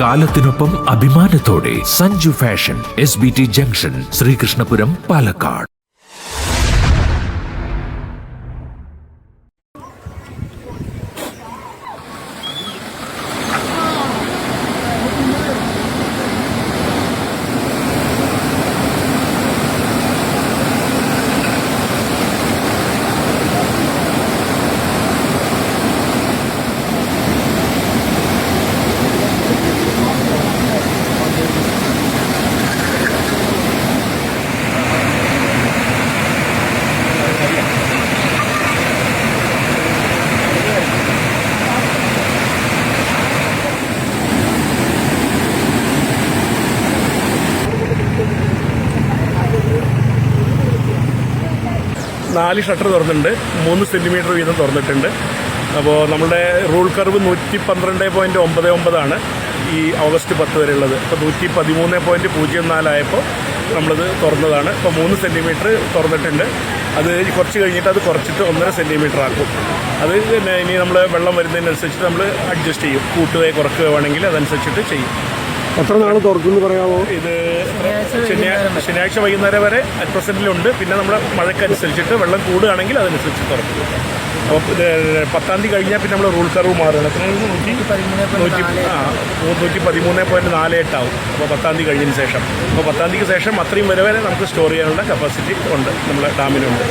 കാലത്തിനൊപ്പം അഭിമാനത്തോടെ Sanju fashion SBT junction, Sreekrishnapuram, Palakkad. നാല് shutter തുറന്നിട്ടുണ്ട്, 3 സെൻറ്റിമീറ്റർ വീതം തുറന്നിട്ടുണ്ട്. അപ്പോൾ നമ്മുടെ റൂൾ കർവ് 112.99 ഈ ഓഗസ്റ്റ് 10 വരെ ഉള്ളത്. അപ്പോൾ 113.04 ആയപ്പോൾ നമ്മളത് തുറന്നതാണ്. ഇപ്പോൾ 3 സെൻറ്റിമീറ്റർ തുറന്നിട്ടുണ്ട്. അത് കുറച്ച് കഴിഞ്ഞിട്ട് അത് കുറച്ചിട്ട് 1.5 സെൻറ്റിമീറ്റർ ആക്കും. അത് ഇനി നമ്മൾ വെള്ളം വരുന്നതിനനുസരിച്ച് നമ്മൾ അഡ്ജസ്റ്റ് ചെയ്യും. കൂട്ടുകയോ കുറയ്ക്കുകയോ വേണമെങ്കിൽ അതനുസരിച്ചിട്ട് ചെയ്യും. എത്ര നാൾ തുറക്കുമെന്ന് പറയാമോ? ഇത് ശനിയാഴ്ച വൈകുന്നേരം വരെ അറ്റ് പ്രസൻറ്റിലുണ്ട്. പിന്നെ നമ്മുടെ മഴയ്ക്കനുസരിച്ചിട്ട് വെള്ളം കൂടുകയാണെങ്കിൽ അതനുസരിച്ച് തുറക്കും. അപ്പോൾ 10-ാം തീയതി കഴിഞ്ഞാൽ പിന്നെ നമ്മൾ റൂൾ കർവ് മാറുകയാണ്. 113.48 ആവും. അപ്പോൾ 10-ാം തീയതി കഴിഞ്ഞതിന് ശേഷം. അപ്പോൾ 10-ാം തീയതിക്ക് ശേഷം അത്രയും വരെ നമുക്ക് സ്റ്റോർ ചെയ്യാനുള്ള കപ്പാസിറ്റി ഉണ്ട്, നമ്മുടെ ഡാമിനുണ്ട്.